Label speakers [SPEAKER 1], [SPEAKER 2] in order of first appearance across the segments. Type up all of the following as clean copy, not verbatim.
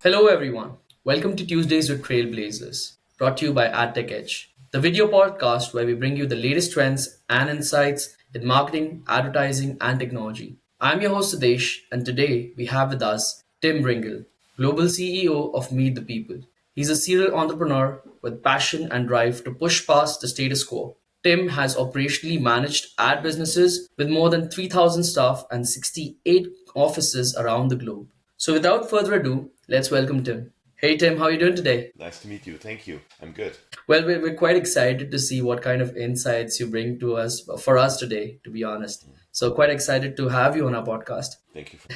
[SPEAKER 1] Hello, everyone. Welcome to Tuesdays with Trailblazers, brought to you by ADTechEdge, the video podcast where we bring you the latest trends and insights in marketing, advertising, and technology. I'm your host, Sudesh, and today we have with us Tim Ringel, Global CEO of Meet the People. He's a serial entrepreneur with passion and drive to push past the status quo. Tim has operationally managed ad businesses with more than 3,000 staff and 68 offices around the globe. So without further ado, let's welcome Tim. Hey Tim, how are you doing today?
[SPEAKER 2] Nice to meet you. Thank you. I'm good.
[SPEAKER 1] Well, we're quite excited to see what kind of insights you bring to us for us today, to be honest. So quite excited to have you on our podcast.
[SPEAKER 2] Thank you for.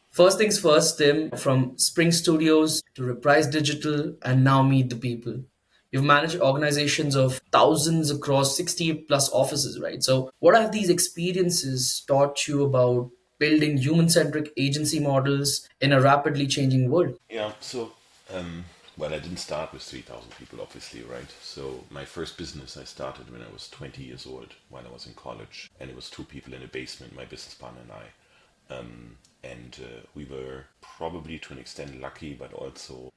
[SPEAKER 1] First things first, Tim, from Spring Studios to Reprise Digital and now Meet the People. You've managed organizations of thousands across 60 plus offices, right? So, what have these experiences taught you about building human centric agency models in a rapidly changing world?
[SPEAKER 2] Yeah. I didn't start with 3,000 people, obviously, right? So my first business I started when I was 20 years old, while I was in college, and it was two people in a basement, my business partner and I. We were probably to an extent lucky, but also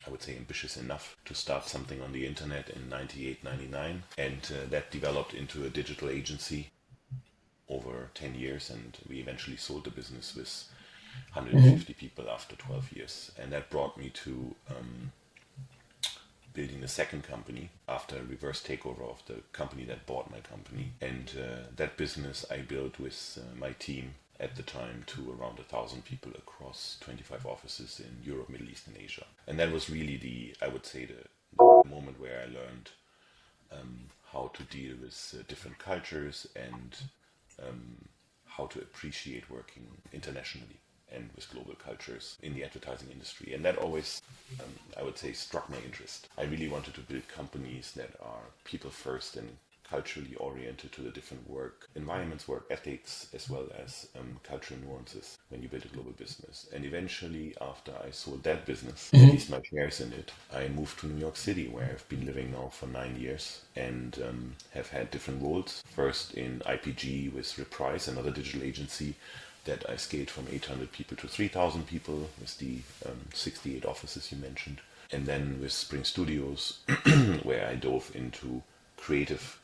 [SPEAKER 2] I would say ambitious enough to start something on the internet in 98, 99. And that developed into a digital agency over 10 years. And we eventually sold the business with 150 people after 12 years. And that brought me to building the second company after a reverse takeover of the company that bought my company. And that business I built with my team at the time to around 1,000 people across 25 offices in Europe, Middle East, and Asia. And that was really I would say, the moment where I learned how to deal with different cultures and how to appreciate working internationally and with global cultures in the advertising industry. And that always, I would say, struck my interest. I really wanted to build companies that are people first and culturally oriented to the different work environments, work ethics, as well as cultural nuances when you build a global business. And eventually, after I sold that business, at least my shares in it, I moved to New York City, where I've been living now for 9 years and have had different roles. First in IPG with Reprise, another digital agency that I scaled from 800 people to 3,000 people with the 68 offices you mentioned. And then with Spring Studios, where I dove into creative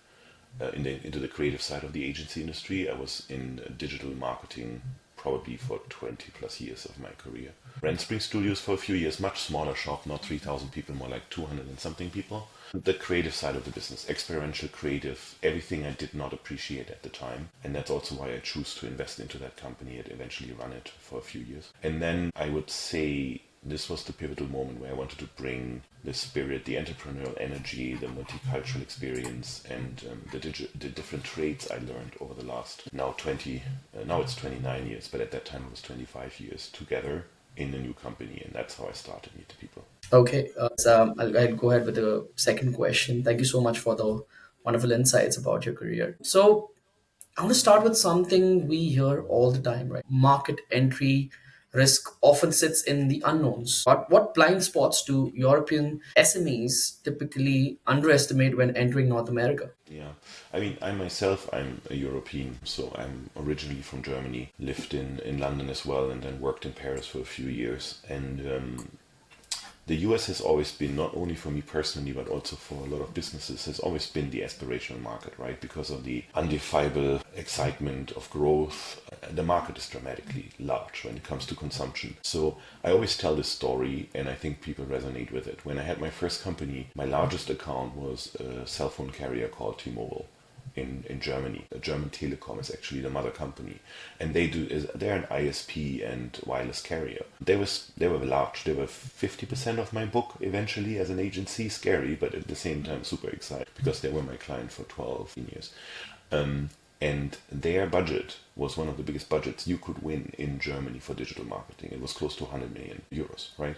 [SPEAKER 2] into the creative side of the agency industry. I was in digital marketing probably for 20 plus years of my career. Ran Spring Studios for a few years, much smaller shop, not 3,000 people, more like 200 and something people. The creative side of the business, experiential creative, everything I did not appreciate at the time. And that's also why I choose to invest into that company and eventually run it for a few years. And then I would say this was the pivotal moment where I wanted to bring the spirit, the entrepreneurial energy, the multicultural experience, and the different traits I learned over the last now it's 29 years, but at that time it was 25 years together in a new company, and that's how I started Meet the People.
[SPEAKER 1] Okay, I'll go ahead with the second question. Thank you so much for the wonderful insights about your career. So, I want to start with something we hear all the time, right? Market entry risk often sits in the unknowns. But what blind spots do European SMEs typically underestimate when entering North America?
[SPEAKER 2] Yeah, I mean, I'm a European, so I'm originally from Germany, lived in London as well, and then worked in Paris for a few years. And the US has always been, not only for me personally, but also for a lot of businesses, has always been the aspirational market, right? Because of the undefinable excitement of growth. The market is dramatically large when it comes to consumption. So I always tell this story, and I think people resonate with it. When I had my first company, my largest account was a cell phone carrier called T-Mobile in Germany. A German telecom is actually the mother company, and they're an ISP and wireless carrier. They were large. They were 50% of my book eventually as an agency. Scary, but at the same time super excited because they were my client for 12 years. And their budget was one of the biggest budgets you could win in Germany for digital marketing. It was close to 100 million euros, right?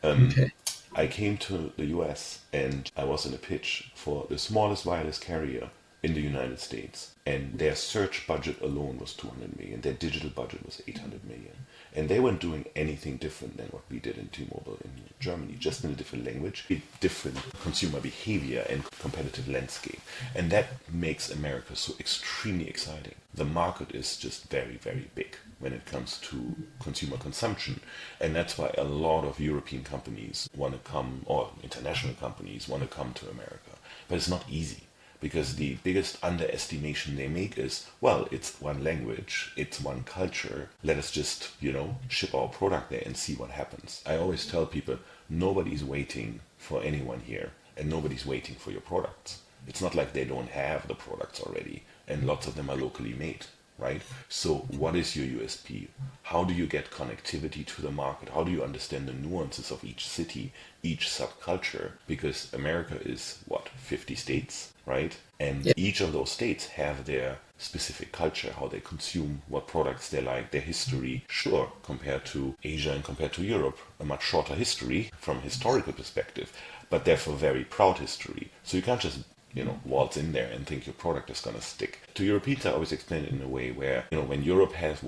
[SPEAKER 1] Okay.
[SPEAKER 2] I came to the US and I was in a pitch for the smallest wireless carrier in the United States, and their search budget alone was 200 million. Their digital budget was 800 million. And they weren't doing anything different than what we did in T-Mobile in Germany, just in a different language, a different consumer behavior and competitive landscape. And that makes America so extremely exciting. The market is just very, very big when it comes to consumer consumption. And that's why a lot of European companies want to come, or international companies want to come to America. But it's not easy. Because the biggest underestimation they make is, well, it's one language, it's one culture. Let us just, ship our product there and see what happens. I always tell people, nobody's waiting for anyone here, and nobody's waiting for your products. It's not like they don't have the products already, and lots of them are locally made, right? So what is your USP? How do you get connectivity to the market? How do you understand the nuances of each city, each subculture? Because America is, 50 states, right? And
[SPEAKER 1] Yeah.
[SPEAKER 2] each of those states have their specific culture, how they consume, what products they like, their history. Sure, compared to Asia and compared to Europe, a much shorter history from a historical perspective, but therefore very proud history. So you can't just waltz in there and think your product is going to stick. To Europeans, I always explain it in a way where, when Europe has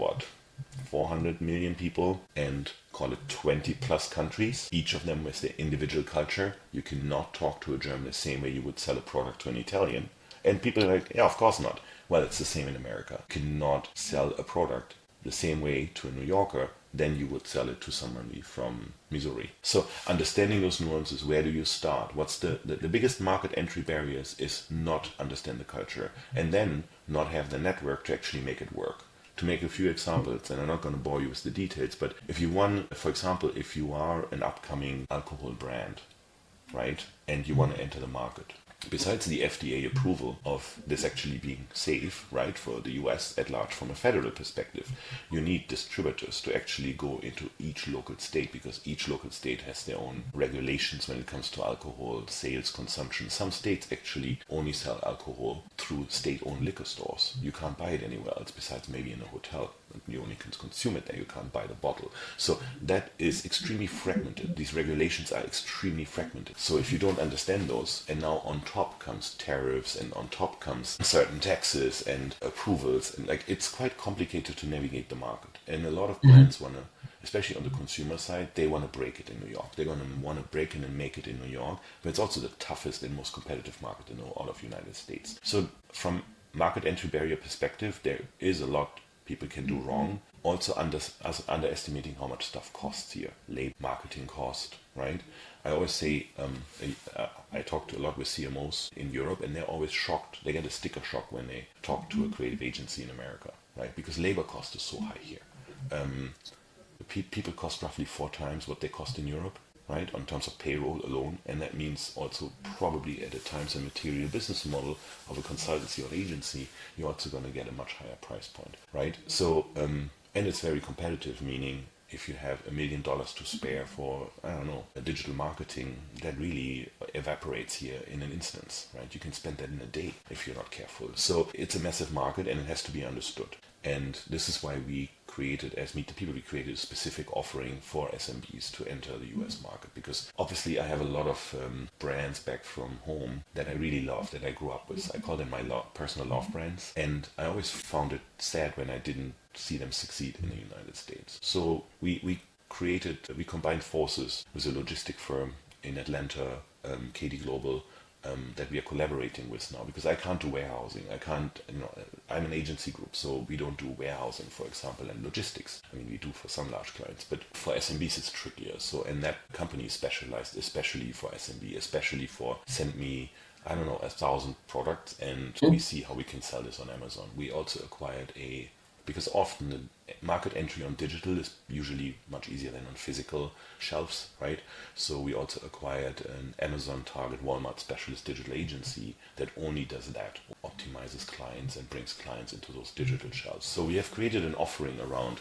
[SPEAKER 2] 400 million people and call it 20 plus countries, each of them with their individual culture, you cannot talk to a German the same way you would sell a product to an Italian. And people are like, yeah, of course not. Well, it's the same in America. You cannot sell a product the same way to a New Yorker than you would sell it to somebody from Missouri. So understanding those nuances, where do you start? What's the biggest market entry barriers is not understand the culture and then not have the network to actually make it work. To make a few examples, and I'm not going to bore you with the details, but for example, if you are an upcoming alcohol brand, right, and you want to enter the market, besides the FDA approval of this actually being safe, right, for the US at large from a federal perspective, you need distributors to actually go into each local state because each local state has their own regulations when it comes to alcohol, sales, consumption. Some states actually only sell alcohol through state-owned liquor stores. You can't buy it anywhere else besides maybe in a hotel. You only can consume it there, you can't buy the bottle. So that is extremely fragmented. These regulations are extremely fragmented. So if you don't understand those, and now on top comes tariffs, and on top comes certain taxes and approvals, and it's quite complicated to navigate the market. And a lot of brands want to, especially on the consumer side, they want to break it in New York. They're going to want to break it and make it in New York, but it's also the toughest and most competitive market in all of the United States. So from market entry barrier perspective, there is a lot people can do wrong. Also underestimating how much stuff costs here. Labor, marketing cost, right? I always say, I talk to a lot with CMOs in Europe and they're always shocked. They get a sticker shock when they talk to a creative agency in America, right? Because labor cost is so high here. People cost roughly 4 times what they cost in Europe, right, in terms of payroll alone. And that means also probably at a times and material business model of a consultancy or agency, you're also going to get a much higher price point, right? So, and it's very competitive, meaning if you have $1 million to spare for, a digital marketing, that really evaporates here in an instance, right? You can spend that in a day if you're not careful. So it's a massive market and it has to be understood. And this is why we created, as Meet the People, we created a specific offering for SMBs to enter the US market. Because obviously I have a lot of brands back from home that I really love, that I grew up with. I call them my personal love brands. And I always found it sad when I didn't see them succeed in the United States. So we combined forces with a logistic firm in Atlanta, KD Global, that we are collaborating with now, because I can't do warehousing. I'm an agency group, so we don't do warehousing, for example, and logistics. I mean, we do for some large clients, but for SMBs it's trickier. So, and that company is specialized, especially for SMB, especially for send me, 1,000 products, and we see how we can sell this on Amazon. We also acquired because often the market entry on digital is usually much easier than on physical shelves, right? So we also acquired an Amazon Target Walmart specialist digital agency that only does that, optimizes clients and brings clients into those digital shelves. So we have created an offering around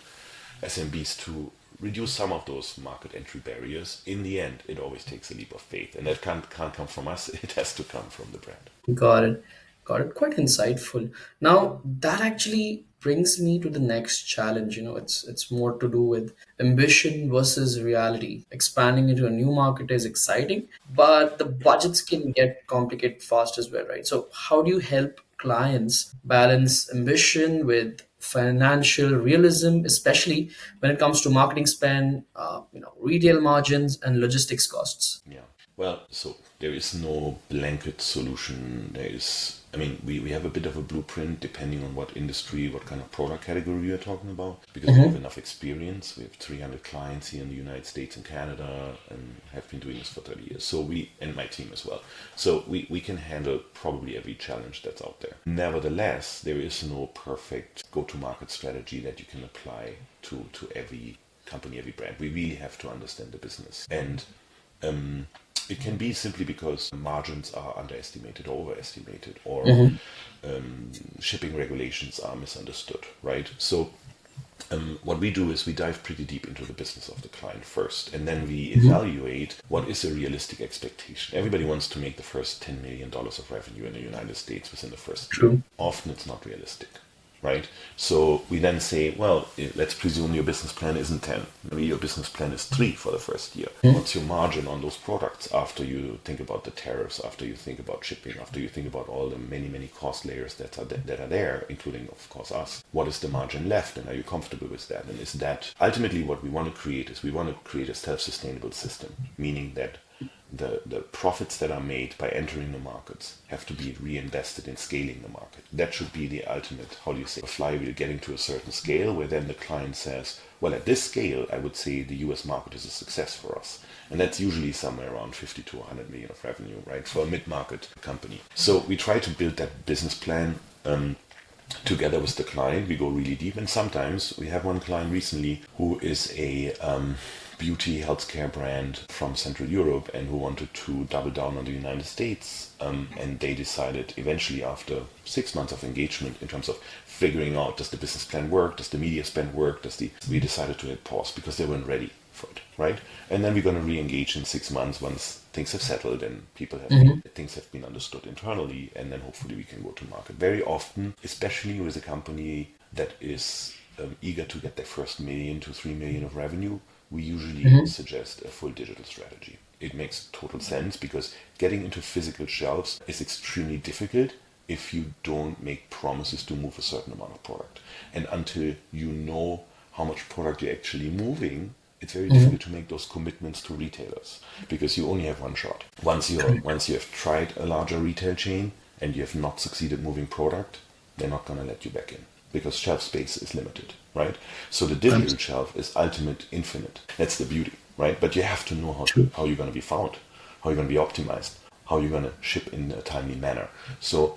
[SPEAKER 2] SMBs to reduce some of those market entry barriers. In the end, it always takes a leap of faith, and that can't come from us. It has to come from the brand.
[SPEAKER 1] Got it. Got it. Quite insightful. Now that actually brings me to the next challenge. It's more to do with ambition versus reality. Expanding into a new market is exciting, but the budgets can get complicated fast as well, right? So how do you help clients balance ambition with financial realism, especially when it comes to marketing spend, retail margins, and logistics costs?
[SPEAKER 2] Yeah. Well, so there is no blanket solution. We have a bit of a blueprint depending on what industry, what kind of product category we are talking about, because we have enough experience. We have 300 clients here in the United States and Canada and have been doing this for 30 years. So and my team as well. So we can handle probably every challenge that's out there. Nevertheless, there is no perfect go-to-market strategy that you can apply to every company, every brand. We really have to understand the business. And it can be simply because margins are underestimated or overestimated, or shipping regulations are misunderstood, right? So what we do is we dive pretty deep into the business of the client first, and then we evaluate what is a realistic expectation. Everybody wants to make the first $10 million of revenue in the United States within the first year.
[SPEAKER 1] True.
[SPEAKER 2] Often it's not realistic. Right? So we then say, well, let's presume your business plan isn't 10. Maybe your business plan is 3 for the first year. What's your margin on those products after you think about the tariffs, after you think about shipping, after you think about all the many, many cost layers that are there, including, of course, us? What is the margin left, and are you comfortable with that? And is that ultimately what we want to create? Is we want to create a self-sustainable system, meaning that the profits that are made by entering the markets have to be reinvested in scaling the market. That should be the ultimate, a flywheel getting to a certain scale where then the client says, well, at this scale, I would say the US market is a success for us. And that's usually somewhere around 50 to 100 million of revenue, right, for a mid-market company. So we try to build that business plan together with the client. We go really deep, and sometimes we have one client recently who is a beauty healthcare brand from Central Europe and who wanted to double down on the United States, and they decided eventually, after 6 months of engagement in terms of figuring out, does the business plan work, does the media spend work, we decided to hit pause because they weren't ready for it, right? And then we're going to re-engage in 6 months once things have settled and things have been understood internally, and then hopefully we can go to market. Very often, especially with a company that is eager to get their first million to 3 million of revenue, we usually suggest a full digital strategy. It makes total sense because getting into physical shelves is extremely difficult if you don't make promises to move a certain amount of product. And until you know how much product you're actually moving, it's very difficult to make those commitments to retailers because you only have one shot. Once you have tried a larger retail chain and you have not succeeded moving product, they're not going to let you back in because shelf space is limited, right? So the digital shelf is ultimate, infinite. That's the beauty, right? But you have to know how you're going to be found, how you're going to be optimized, how you're going to ship in a timely manner. So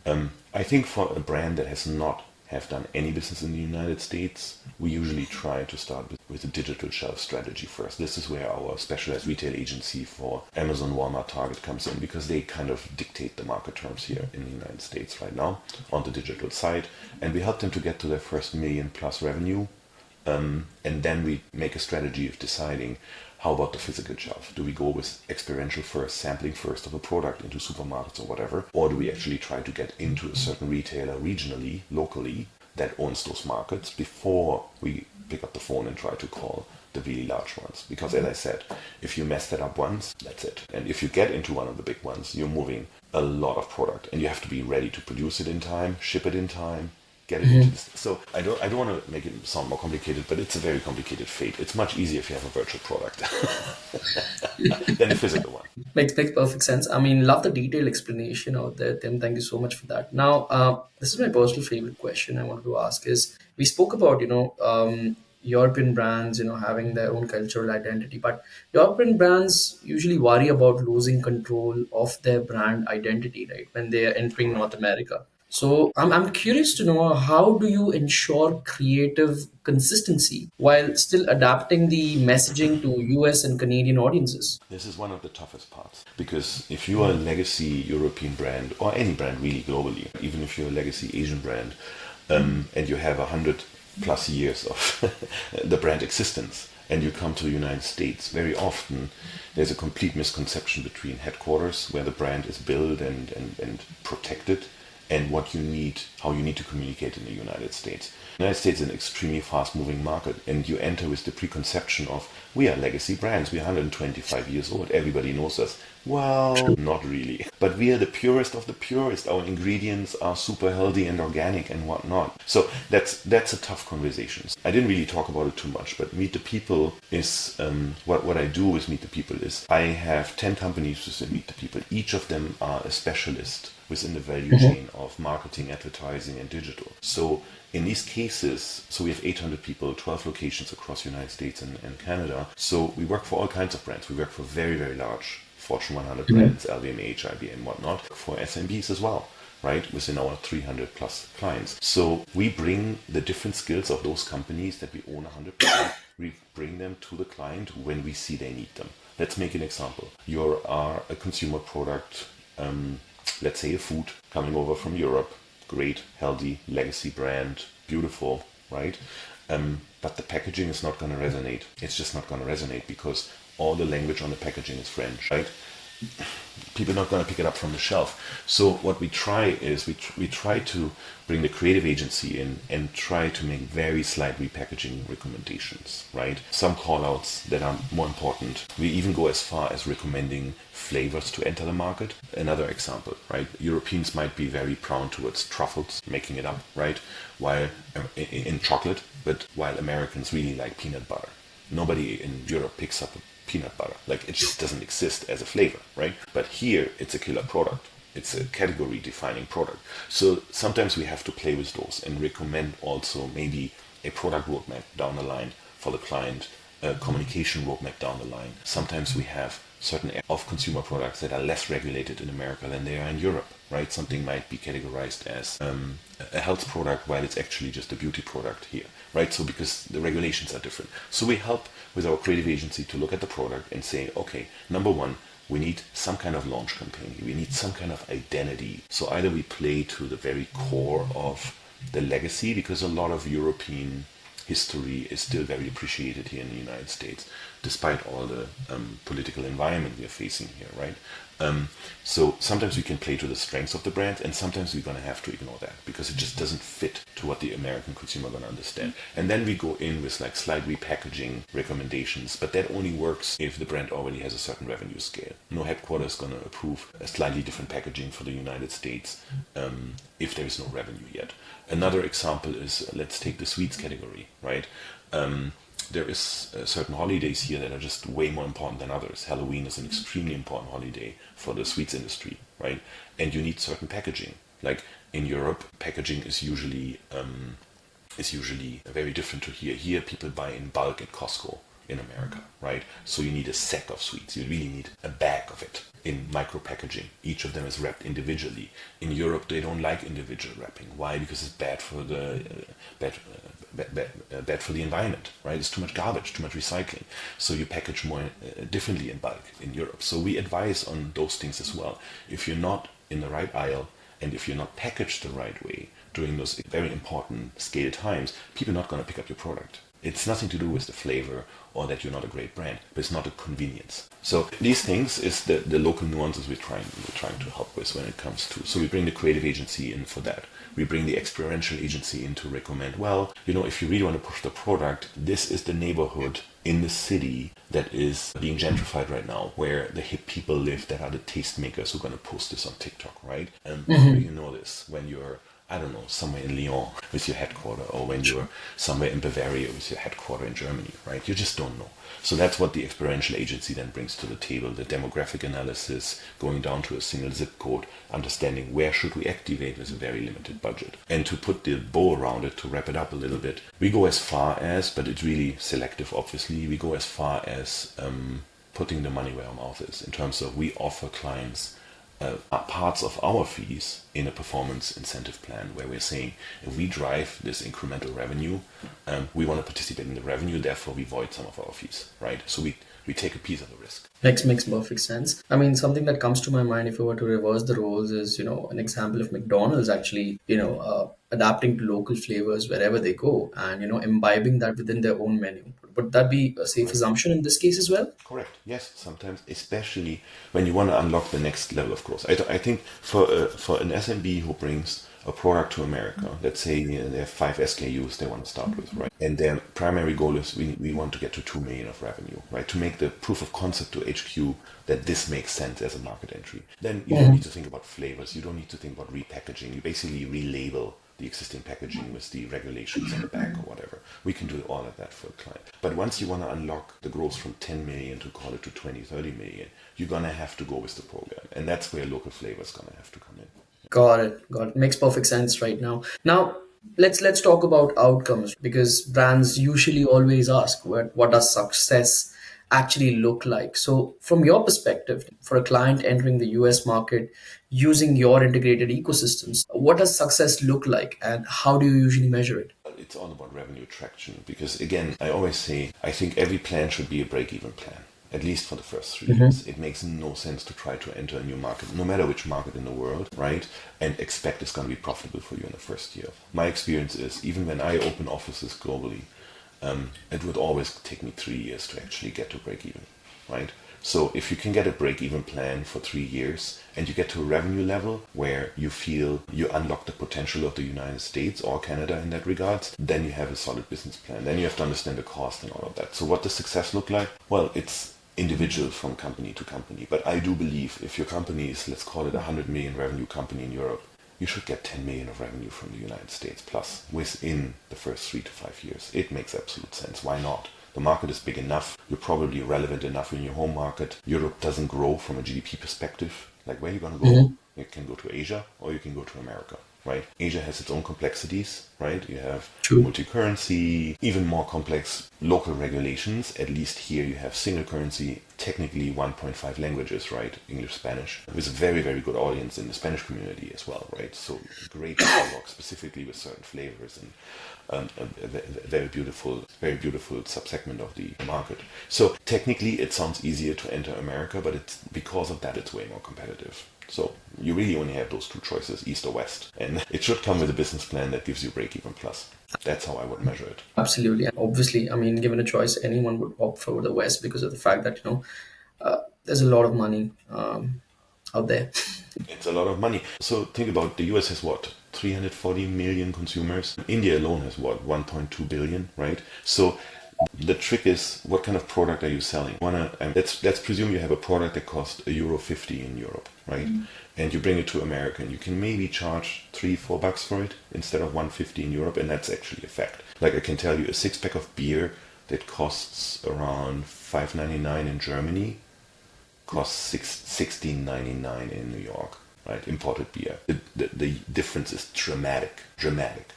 [SPEAKER 2] I think for a brand that has not have done any business in the United States, we usually try to start with a digital shelf strategy first. This is where our specialized retail agency for Amazon, Walmart, Target comes in because they kind of dictate the market terms here in the United States right now on the digital side. And we help them to get to their first million plus revenue. And then we make a strategy of deciding, how about the physical shelf? Do we go with experiential first, sampling first of a product into supermarkets or whatever? Or do we actually try to get into a certain retailer regionally, locally, that owns those markets before we pick up the phone and try to call the really large ones? Because as I said, if you mess that up once, that's it. And if you get into one of the big ones, you're moving a lot of product and you have to be ready to produce it in time, ship it in time, get it into this. So I don't want to make it sound more complicated, but it's a very complicated fate. It's much easier if you have a virtual product than a physical one.
[SPEAKER 1] Makes perfect sense. I mean, love the detailed explanation out there, Tim. Thank you so much for that. Now, this is my personal favorite question I wanted to ask is, we spoke about, European brands, having their own cultural identity, but European brands usually worry about losing control of their brand identity, right, when they are entering
[SPEAKER 2] Correct.
[SPEAKER 1] North America. So I'm curious to know, how do you ensure creative consistency while still adapting the messaging to US and Canadian audiences?
[SPEAKER 2] This is one of the toughest parts because if you are a legacy European brand or any brand really globally, even if you're a legacy Asian brand, and you have 100+ years of the brand existence and you come to the United States, very often there's a complete misconception between headquarters where the brand is built and protected and how you need to communicate in the United States. The United States is an extremely fast-moving market, and you enter with the preconception of, we are legacy brands, we're 125 years old, everybody knows us. Well, not really. But we are the purest of the purest. Our ingredients are super healthy and organic and whatnot. So that's a tough conversation. I didn't really talk about it too much, but Meet the People is, what I do with Meet the People is, I have 10 companies within Meet the People. Each of them are a specialist within the value chain of marketing, advertising, and digital. So in these cases, so we have 800 people, 12 locations across the United States and Canada. So we work for all kinds of brands. We work for very, very large Fortune 100 brands, LVMH, IBM, whatnot, for SMBs as well, right, within our 300 plus clients. So we bring the different skills of those companies that we own 100%, we bring them to the client when we see they need them. Let's make an example. You are a consumer product, let's say a food coming over from Europe, great, healthy, legacy brand, beautiful, right? But the packaging is not going to resonate. It's just not going to resonate because all the language on the packaging is French, right? People are not going to pick it up from the shelf. So what we try is we try to bring the creative agency in and try to make very slight repackaging recommendations, right? Some call-outs that are more important. We even go as far as recommending flavors to enter the market. Another example, right? Europeans might be very prone towards truffles, making it up, right? While in chocolate, but while Americans really like peanut butter. Nobody in Europe picks up peanut butter. Like, it just doesn't exist as a flavor, right? But here, it's a killer product. It's a category defining product. So sometimes we have to play with those and recommend also maybe a product roadmap down the line for the client, a communication roadmap down the line. Sometimes we have certain of consumer products that are less regulated in America than they are in Europe, right? Something might be categorized as a health product while it's actually just a beauty product here, right? So because the regulations are different. So we help with our creative agency to look at the product and say, okay, number one, we need some kind of launch campaign. We need some kind of identity. So either we play to the very core of the legacy, because a lot of European history is still very appreciated here in the United States, despite all the political environment we are facing here, right? So sometimes we can play to the strengths of the brand, and sometimes we're going to have to ignore that because it just doesn't fit to what the American consumer going to understand. And then we go in with like slight repackaging recommendations, but that only works if the brand already has a certain revenue scale. No headquarters is going to approve a slightly different packaging for the United States if there is no revenue yet. Another example is, let's take the sweets category, right? There is certain holidays here that are just way more important than others. Halloween is an extremely important holiday for the sweets industry, right? And you need certain packaging. Like in Europe, packaging is usually very different to here. Here, people buy in bulk at Costco in America, right? So you need a sack of sweets. You really need a bag of it in micro packaging. Each of them is wrapped individually. In Europe, they don't like individual wrapping. Why? Because it's bad for the bad for the environment, right? It's too much garbage, too much recycling. So you package more differently in bulk in Europe. So we advise on those things as well. If you're not in the right aisle and if you're not packaged the right way during those very important scale times, people are not going to pick up your product. It's nothing to do with the flavor or that you're not a great brand, but it's not a convenience. So these things is the local nuances we're trying to help with when it comes to. So we bring the creative agency in for that. We bring the experiential agency in to recommend, well, if you really want to push the product, this is the neighborhood in the city that is being gentrified right now, where the hip people live that are the tastemakers who are going to post this on TikTok, right? And you know this when you're, I don't know, somewhere in Lyon with your headquarter, or when you're somewhere in Bavaria with your headquarter in Germany, right? You just don't know. So that's what the experiential agency then brings to the table, the demographic analysis, going down to a single zip code, understanding where should we activate with a very limited budget. And to put the bow around it, to wrap it up a little bit, we go as far as, but it's really selective obviously, we go as far as putting the money where our mouth is, in terms of we offer clients parts of our fees in a performance incentive plan, where we're saying if we drive this incremental revenue, we want to participate in the revenue, therefore we void some of our fees, right? So We take a piece of the risk.
[SPEAKER 1] Makes perfect sense. I mean, something that comes to my mind if I were to reverse the roles is, an example of McDonald's actually, adapting to local flavors wherever they go and, imbibing that within their own menu. Would that be a safe
[SPEAKER 2] Correct.
[SPEAKER 1] assumption in this case as well?
[SPEAKER 2] Correct. Yes, sometimes, especially when you want to unlock the next level of growth. I think for an SMB who brings a product to America, let's say they have 5 SKUs they want to start with, right? And their primary goal is we want to get to 2 million of revenue, right? To make the proof of concept to HQ that this makes sense as a market entry. Then you don't need to think about flavors. You don't need to think about repackaging. You basically relabel the existing packaging with the regulations on the back or whatever. We can do all of that for a client. But once you want to unlock the growth from 10 million to call it to 20, 30 million, you're going to have to go with the program. And that's where local flavor is going to have to come in.
[SPEAKER 1] Got it. Got it. Makes perfect sense right now. Now, let's talk about outcomes because brands usually always ask what does success actually look like. So, from your perspective, for a client entering the US market using your integrated ecosystems, what does success look like and how do you usually measure it?
[SPEAKER 2] It's all about revenue traction because, again, I always say I think every plan should be a break-even plan. At least for the first 3 years. It makes no sense to try to enter a new market, no matter which market in the world, right? And expect it's going to be profitable for you in the first year. My experience is, even when I open offices globally, it would always take me 3 years to actually get to break even, right? So if you can get a break-even plan for 3 years and you get to a revenue level where you feel you unlock the potential of the United States or Canada in that regards, then you have a solid business plan. Then you have to understand the cost and all of that. So what does success look like? Well, it's individual from company to company. But I do believe if your company is, let's call it a 100 million revenue company in Europe, you should get 10 million of revenue from the United States plus within the first 3 to 5 years. It makes absolute sense. Why not? The market is big enough. You're probably relevant enough in your home market. Europe doesn't grow from a GDP perspective. Like, where are you going to go? You can go to Asia or you can go to America. Right? Asia has its own complexities, right? You have multi-currency, even more complex local regulations. At least here you have single currency, technically 1.5 languages, right? English, Spanish, with a very, very good audience in the Spanish community as well, right? So great dialogue specifically with certain flavors and a very beautiful subsegment of the market. So technically it sounds easier to enter America, but it's because of that it's way more competitive. So you really only have those two choices, east or west. And it should come with a business plan that gives you break-even plus. That's how I would measure it.
[SPEAKER 1] Absolutely. Obviously, I mean, given a choice, anyone would opt for the West because of the fact that, there's a lot of money out there.
[SPEAKER 2] It's a lot of money. So think about the US has what? 340 million consumers. India alone has what? 1.2 billion, right? So the trick is, what kind of product are you selling? Let's presume you have a product that costs €1.50 in Europe, right? And you bring it to America, and you can maybe charge $3-4 for it instead of 150 in Europe, and that's actually a fact. Like I can tell you, a 6-pack of beer that costs around $5.99 in Germany costs $16.99 in New York. Right, imported beer. The difference is dramatic,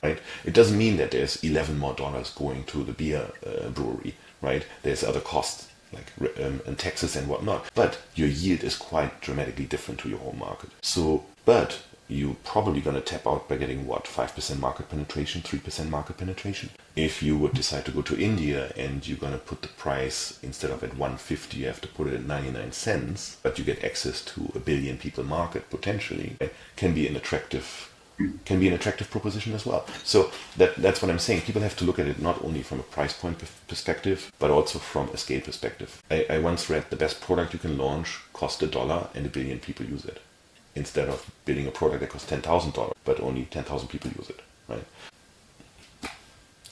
[SPEAKER 2] right? It doesn't mean that there's $11 more going to the beer brewery, right? There's other costs like and taxes and whatnot, but your yield is quite dramatically different to your home market. So, but you're probably going to tap out by getting what, 5% market penetration, 3% market penetration. If you would decide to go to India and you're going to put the price, instead of at 150, you have to put it at 99 cents, but you get access to a billion people market potentially, it can be an attractive proposition as well. So that's what I'm saying. People have to look at it not only from a price point perspective, but also from a scale perspective. I once read the best product you can launch cost $1 and a billion people use it, instead of building a product that costs $10,000, but only 10,000 people use it, right?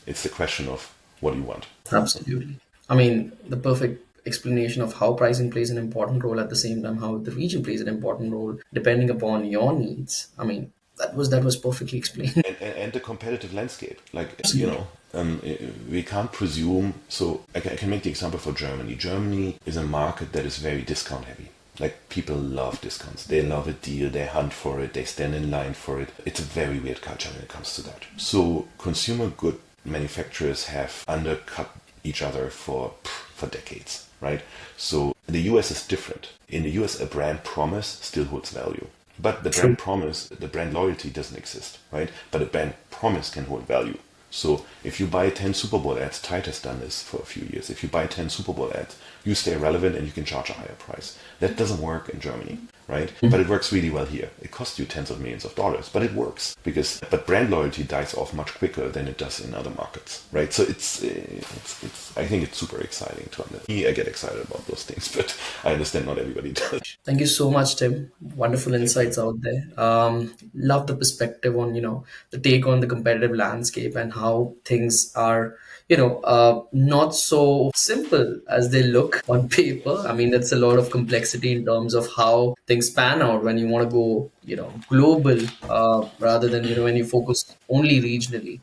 [SPEAKER 2] It's the question of what do you want?
[SPEAKER 1] Absolutely. I mean, the perfect explanation of how pricing plays an important role at the same time how the region plays an important role depending upon your needs. I mean, that was perfectly explained.
[SPEAKER 2] And the competitive landscape, like,
[SPEAKER 1] Absolutely.
[SPEAKER 2] we can't presume. So I can make the example for Germany. Germany is a market that is very discount heavy. Like, people love discounts. They love a deal. They hunt for it. They stand in line for it. It's a very weird culture when it comes to that. So consumer good manufacturers have undercut each other for decades, right? So the US is different. In the US, a brand promise still holds value. But the brand promise, the brand loyalty doesn't exist, right? But a brand promise can hold value. So if you buy 10 Super Bowl ads, Tide has done this for a few years. If you buy 10 Super Bowl ads, you stay relevant and you can charge a higher price. That doesn't work in Germany, right? But it works really well here. It costs you tens of millions of dollars, but it works but brand loyalty dies off much quicker than it does in other markets, right? So it's I think it's super exciting to understand. Me, I get excited about those things, but I understand not everybody does.
[SPEAKER 1] Thank you so much, Tim. Wonderful
[SPEAKER 2] Thank you.
[SPEAKER 1] insights out there. Love the perspective on, the take on the competitive landscape and how things are, not so simple as they look on paper. I mean, that's a lot of complexity in terms of how things pan out when you want to go, global, rather than, when you focus only regionally.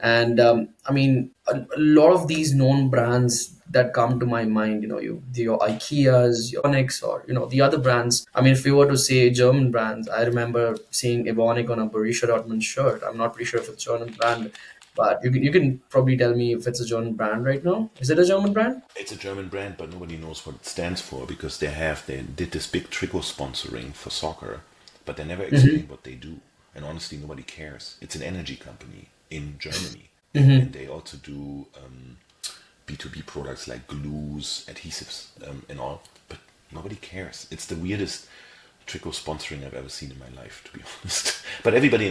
[SPEAKER 1] And I mean, a lot of these known brands that come to my mind, your IKEAs, your Onyx, or the other brands. I mean, if we were to say German brands, I remember seeing Evonik on a Borussia Dortmund shirt. I'm not pretty sure if it's a German brand, but you can probably tell me if it's a German brand right now. Is it a German brand?
[SPEAKER 2] It's a German brand, but nobody knows what it stands for because they did this big tricot sponsoring for soccer, but they never explain what they do. And honestly, nobody cares. It's an energy company in Germany, and they also do B2B products like glues, adhesives, and all. But nobody cares. It's the weirdest tricot sponsoring I've ever seen in my life, to be honest. But everybody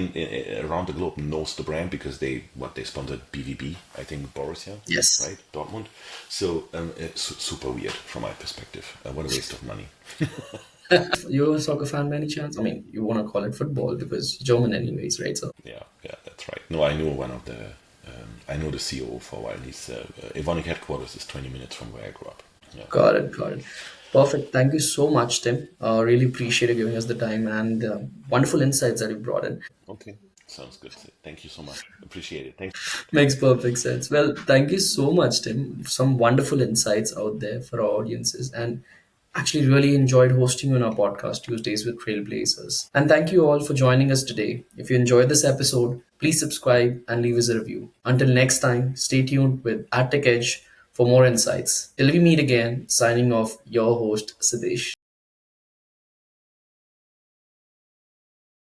[SPEAKER 2] around the globe knows the brand because they sponsored BVB, I think Borussia,
[SPEAKER 1] Yes.
[SPEAKER 2] right, Dortmund. So it's super weird from my perspective. What a waste of money.
[SPEAKER 1] You're a soccer fan by any chance? I mean, you want to call it football because German anyways, right? So
[SPEAKER 2] Yeah, yeah, that's right. No, I know I know the CEO for a while. He's Evonik headquarters is 20 minutes from where I grew up. Yeah.
[SPEAKER 1] got it, got it. Perfect. Thank you so much, Tim. Really appreciate you giving us the time and wonderful insights that you brought in.
[SPEAKER 2] Okay, sounds good. Thank you so much. Appreciate it. Thanks.
[SPEAKER 1] Makes perfect sense. Well, thank you so much, Tim. Some wonderful insights out there for our audiences. And actually, really enjoyed hosting you on our podcast, Tuesdays with Trailblazers. And thank you all for joining us today. If you enjoyed this episode, please subscribe and leave us a review. Until next time, stay tuned with AdTechEdge for more insights. Till we meet again, signing off, your host, Siddesh.